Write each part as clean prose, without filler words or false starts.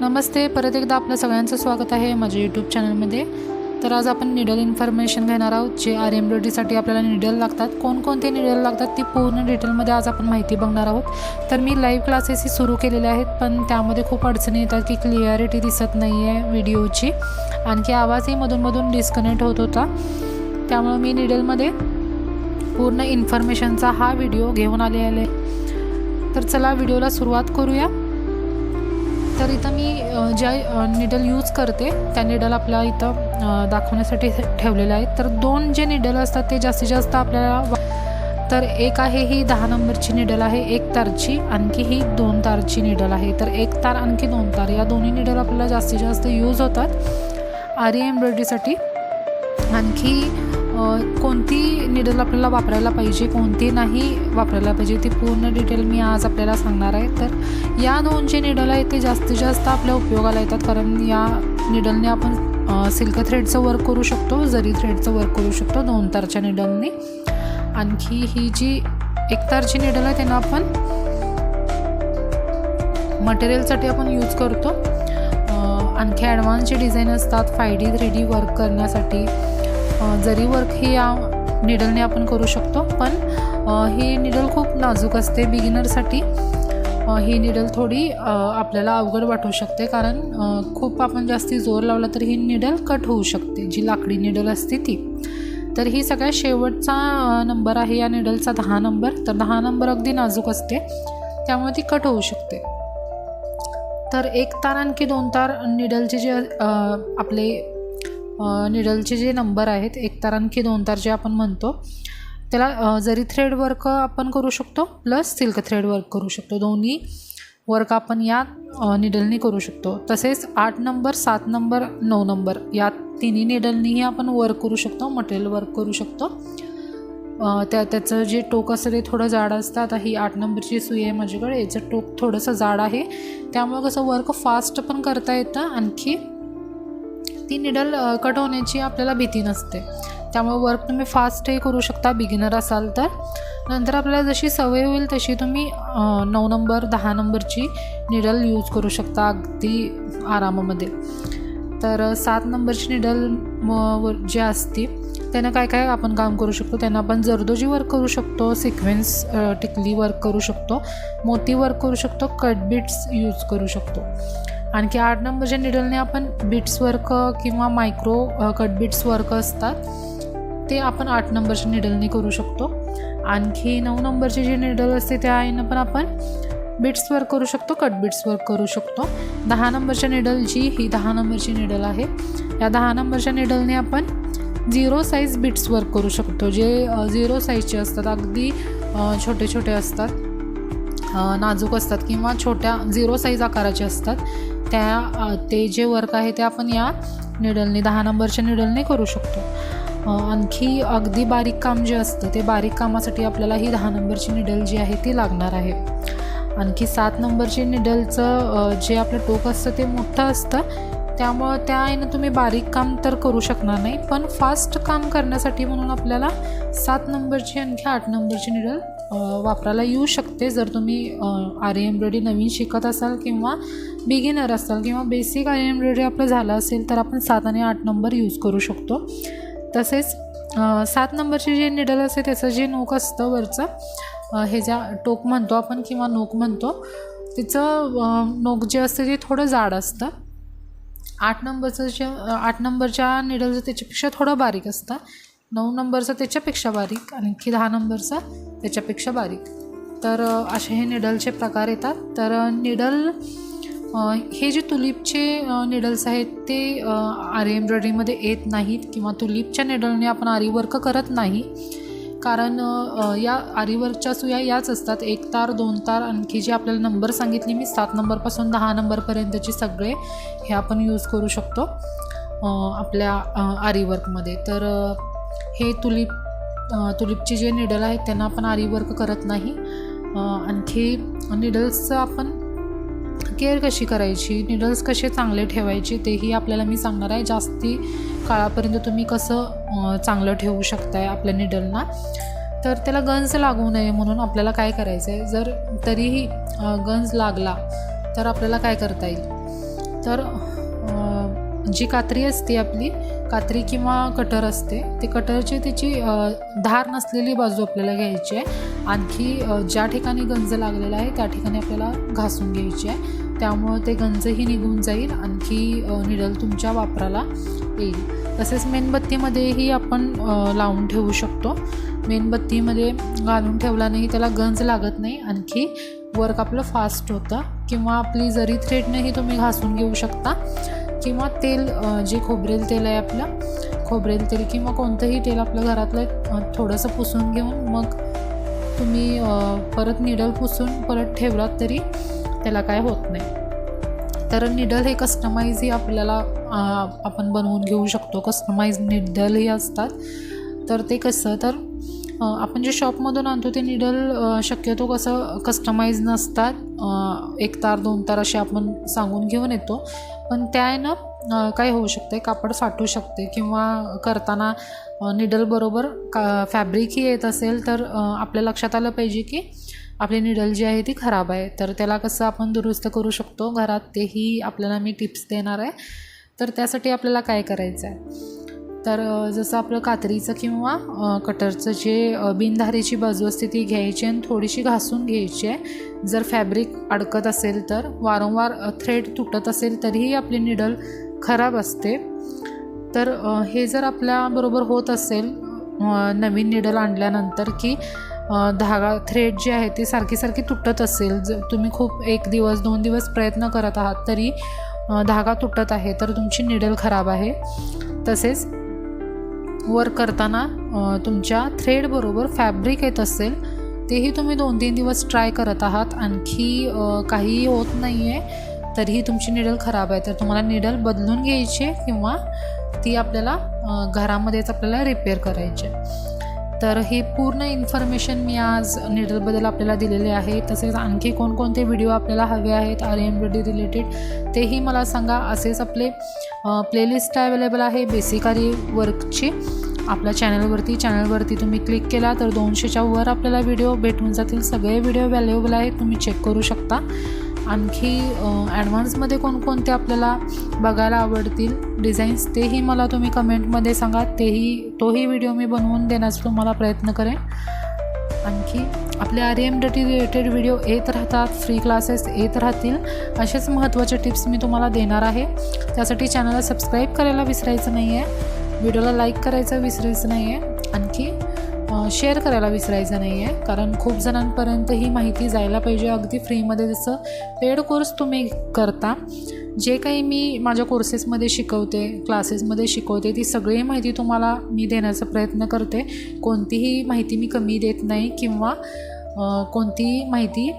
नमस्ते, परत एकदा आपलं सगळ्यांचं स्वागत आहे माझ्या यूट्यूब चॅनलमध्ये। तर आज आपण निडल इन्फॉर्मेशन घेणार आहोत, जे आरी एम्ब्रॉयडरीसाठी आपल्याला निडल लागतात, कोणकोणते निडल लागतात ती पूर्ण डिटेलमध्ये आज आपण माहिती बघणार आहोत। तर मी लाईव्ह क्लासेसही सुरू केलेले आहेत, पण त्यामध्ये खूप अडचणी येतात की क्लिअरिटी दिसत नाही आहे व्हिडिओची, आणखी आवाजही मधून डिस्कनेक्ट होत होता। त्यामुळे मी निडलमध्ये पूर्ण इन्फॉर्मेशनचा हा व्हिडिओ घेऊन आले आहे। तर चला व्हिडिओला सुरुवात करूया। तर इथं मी ज्या निडल यूज करते त्या निडल आपल्या इथं दाखवण्यासाठी ठेवलेल्या आहेत। तर दोन जे निडल असतात ते जास्तीत जास्त आपल्याला, तर एक आहे ही 10 नंबरची निडल आहे 1 तारची, आणखी ही 2 तारची निडल आहे। तर 1 तार आणखी 2 तार या दोन्ही निडल आपल्याला जास्तीत जास्त यूज होतात आरी एम्ब्रॉयडरीसाठी। आणखी कोणती निडल आपल्याला वापरायला पाहिजे, कोणती नाही वापरायला पाहिजे, ती पूर्ण डिटेल मी आज आपल्याला सांगणार आहे। तर या दोन जे निडल आहेत ते जास्तीत जास्त आपल्या उपयोगाला येतात, कारण या निडलने आपण सिल्क थ्रेडचं वर्क करू शकतो, जरी थ्रेडचं वर्क करू शकतो 2 तारच्या निडलने। आणखी ही जी 1 तारची निडल आहे त्यांना आपण मटेरियलसाठी आपण यूज करतो। आणखी ॲडव्हान्सचे डिझाईन असतात 5D 3D वर्क करण्यासाठी, जरी वर्क ही या निडलने आपण करू शकतो, पण ही निडल खूप नाजूक असते। बिगिनरसाठी ही निडल थोडी आपल्याला अवघड वाटू शकते, कारण खूप आपण जास्ती जोर लावला तर ही निडल कट होऊ शकते, जी लाकडी निडल असते ती। तर ही सगळ्यात शेवटचा नंबर आहे या निडलचा 10 नंबर। तर 10 नंबर अगदी नाजूक असते, त्यामुळे ती कट होऊ शकते। तर 1 तार आणखी 2 तार निडलचे जे आपले निडलचे जे नंबर आहेत 1 तार आणखी 2 तार जे आपण म्हणतो, त्याला जरी थ्रेड वर्क आपण करू शकतो प्लस सिल्क थ्रेड वर्क करू शकतो, दोन्ही वर्क आपण या निडलनी करू शकतो। तसेच 8 नंबर 7 नंबर 9 नंबर या तिन्ही निडलनीही आपण वर्क करू शकतो, मटेरियल वर्क करू शकतो। त्याचं जे टोक असतं ते थोडं जाड असतं। आता ही 8 नंबरची सुई आहे माझ्याकडे, याचं टोक थोडंसं जाड आहे, त्यामुळे कसं वर्क फास्ट पण करता येतं, आणखी ती निडल कट होण्याची आपल्याला भीती नसते, त्यामुळे वर्क तुम्ही फास्टही करू शकता बिगिनर असाल तर। नंतर आपल्याला जशी सवय होईल तशी तुम्ही 9 नंबर 10 नंबरची निडल यूज करू शकता अगदी आरामामध्ये। तर 7 नंबरची निडल जे असते त्यानं काय आपण काम करू शकतो, त्यांना आपण जरदोजी वर्क करू शकतो, सिक्वेन्स टिकली वर्क करू शकतो, मोती वर्क करू शकतो, कट बीट्स यूज करू शकतो। आणखी 8 नंबरच्या निडलने आपण बीट्स वर्क किंवा मायक्रो कट बीट्स वर्क असतात ते आपण 8 नंबरच्या निडलने करू शकतो। आणखी 9 नंबरची जी निडल असते त्या आईनं पण आपण बीट्स वर्क करू शकतो, कट बीट्स वर्क करू शकतो। 10 नंबरच्या निडल जी ही 10 नंबरची निडल आहे, या 10 नंबरच्या निडलने आपण 0 साईज बीट्स वर्क करू शकतो, जे 0 साईजचे असतात, अगदी छोटे असतात, नाजूक असतात किंवा छोट्या 0 साईज आकाराचे असतात। ते जे वर्क आहे ते आपण या निडलने 10 नंबरच्या निडलने करू शकतो। आणखी अगदी बारीक काम जे असतं ते बारीक कामासाठी आपल्याला ही 10 नंबरची निडल जी आहे ती लागणार आहे। आणखी 7 नंबरची निडलचं जे आपलं टोक असतं ते मोठं असतं, त्यामुळं त्या आईनं तुम्ही बारीक काम तर करू शकणार नाही, पण फास्ट काम करण्यासाठी म्हणून आपल्याला 7 नंबरची आणखी 8 नंबरची निडल वापरायला येऊ शकते, जर तुम्ही आरी एम्ब्रॉयडरी नवीन शिकत असाल किंवा बिगिनर असाल किंवा बेसिक आरी एम्ब्रॉयडरी आपलं झालं असेल तर आपण 7 आणि 8 नंबर यूज करू शकतो। तसेच 7 नंबरची जी निडल असते त्याचं जे नोक असतं वरचं, हे ज्या टोक म्हणतो आपण किंवा नोक म्हणतो, तिचं नोक जे असतं ते थोडं जाड असतं। 8 नंबरच्या निडलचं त्याच्यापेक्षा थोडं बारीक असतं, 9 नंबरचं त्याच्यापेक्षा बारीक, आणखी 10 नंबरचं त्याच्यापेक्षा बारीक। तर असे हे निडलचे प्रकार येतात। तर निडल हे जे तुलिपचे निडल्स आहेत ते आरी एम्ब्रॉयडरीमध्ये येत नाहीत, किंवा तुलिपच्या निडलने आपण आरी वर्क करत नाही, कारण या आरी वर्कच्या सुया याच असतात 1 तार 2 तार, आणखी जे आपल्याला नंबर सांगितले मी 7 नंबरपासून 10 नंबरपर्यंतचे सगळे हे आपण यूज करू शकतो आपल्या आरी वर्कमध्ये। तर हे तुलिपचे जे निडल आहेत त्यांना आपण आरी वर्क करत नाही। आणखी निडल्सचं आपण केअर कशी करायची, निडल्स कसे चांगले ठेवायचे तेही आपल्याला मी सांगणार आहे। जास्ती काळापर्यंत तुम्ही कसं चांगलं ठेवू शकताय आपल्या निडलना, तर त्याला गंज लागू नये म्हणून आपल्याला काय करायचं आहे, जर तरीही गंज लागला तर आपल्याला काय करता येईल, तर जी कात्री असते आपली कात्री किंवा कटर असते ते कटरची त्याची धार नसलेली बाजू आपल्याला घ्यायची आहे. आणखी ज्या ठिकाणी गंज लागलेला आहे त्या ठिकाणी आपल्याला घासून घ्यायची आहे. त्यामुळं ते गंजही निघून जाईल, आणखी निडल तुमच्या वापराला येईल. तसेच मेणबत्तीमध्येही आपण लावून ठेवू शकतो. मेणबत्तीमध्ये घालून ठेवल्यानेही त्याला गंज लागत नाही, आणखी वर्क आपलं फास्ट होतं. किंवा आपली जरी थ्रेडनेही तुम्ही घासून घेऊ शकता, किंवा तेल जे खोबरेल तेल आहे आपलं खोबरेल तेल किंवा कोणतंही तेल आपलं घरातलं थोडंसं पुसून घेऊन मग तुम्ही परत निडल पुसून परत ठेवलात तरी त्याला काय होत नाही. तर निडल हे कस्टमाइजही आपल्याला आपण बनवून घेऊ शकतो. कस्टमाइज निडलही असतात. तर ते कसं, तर आपण जे शॉपमधून आणतो ते निडल शक्यतो कसं कस्टमाइज नसतात. 1 तार 2 तार असे आपण सांगून घेऊन येतो, पण त्यानं काय होऊ शकते, कापड फाटू शकते किंवा करताना निडल बरोबर फॅब्रिकही येत असेल तर आपल्या लक्षात आलं पाहिजे की आपली निडल जी आहे ती खराब आहे. तर त्याला कसं आपण दुरुस्त करू शकतो घरात, तेही आपल्याला मी टिप्स देणार आहे. तर त्यासाठी आपल्याला काय करायचं आहे, तर जसं आपलं कात्रीचं किंवा कटरचं जे बिनधारीची बाजू असते ती घ्यायची आणि थोडीशी घासून घ्यायची आहे. जर फॅब्रिक अडकत असेल तर वारंवार थ्रेड तुटत असेल तरीही आपली निडल खराब असते. तर हे जर आपल्याबरोबर होत असेल नवीन निडल आणल्यानंतर की धागा थ्रेड जी आहे ती सारखी तुटत असेल, जर तुम्ही खूप 1 दिवस 2 दिवस प्रयत्न करत आहात तरी धागा तुटत आहे, तर तुमची निडल खराब आहे. तसेच वर्क करताना तुमच्या थ्रेडबरोबर फॅब्रिक येत असेल, तेही तुम्ही 2-3 दिवस ट्राय करत आहात, आणखी काहीही होत नाही आहे, तरीही तुमची निडल खराब आहे, तर तुम्हाला निडल बदलून घ्यायची आहे किंवा ती आपल्याला घरामध्येच आपल्याला रिपेअर करायची आहे. तर ही पूर्ण इन्फॉर्मेशन मी आज निडलबद्दल आपल्याला दिलेले आहे. तसेच आणखी कोणकोणते व्हिडिओ आपल्याला हवे आहेत आरी एम्ब्रॉयडरी रिलेटेड तेही मला सांगा. असेच आपले प्लेलिस्ट अवेलेबल आहे बेसिक आरी वर्कची आपल्या चॅनलवरती तुम्ही क्लिक केला तर 200च्या वर आपल्याला व्हिडिओ भेटून जातील. सगळे व्हिडिओ व्हॅल्युएबल आहेत, तुम्ही चेक करू शकता. आणखी ॲडव्हान्समध्ये कोणकोणते आपल्याला बघायला आवडतील डिझाईन्स तेही मला तुम्ही कमेंटमध्ये सांगा. तोही व्हिडिओ मी बनवून देण्याचा तुम्हाला प्रयत्न करेन. आणखी आपले आरी एम्ब्रॉयडरी रिलेटेड व्हिडिओ येत राहतात, फ्री क्लासेस येत राहतील. असेच महत्त्वाचे टिप्स मी तुम्हाला देणार आहे. त्यासाठी चॅनलला सबस्क्राईब करायला विसरायचं नाही आहे, व्हिडिओला लाईक करायचं विसरायचं नाही आहे, आणखी शेअर करायला विसरायचं नाही आहे. कारण खूप जणांपर्यंत ही माहिती जायला पाहिजे अगदी फ्रीमध्ये. जसं पेड कोर्स तुम्ही करता, जे काही मी माझ्या कोर्सेसमध्ये शिकवते, क्लासेसमध्ये शिकवते, ती सगळी माहिती तुम्हाला मी देण्याचा प्रयत्न करते. कोणतीही माहिती मी कमी देत नाही किंवा कोणतीही माहिती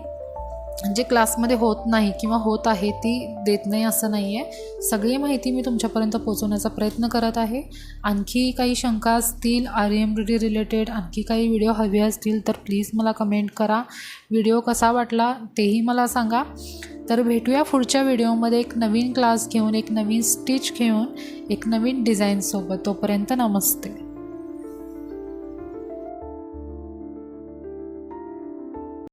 जे क्लासमध्ये होत नाही किंवा होत आहे ती देत नाही असं नाही आहे. सगळी माहिती मी तुमच्यापर्यंत पोहोचवण्याचा प्रयत्न करत आहे. आणखी काही शंका असतील आरी एम्ब्रॉयडरी रिलेटेड, आणखी काही व्हिडिओ हवे असतील तर प्लीज मला कमेंट करा. व्हिडिओ कसा वाटला तेही मला सांगा. तर भेटूया पुढच्या व्हिडिओमध्ये एक नवीन क्लास घेऊन, एक नवीन स्टिच घेऊन, एक नवीन डिझाईनसोबत. तोपर्यंत नमस्ते.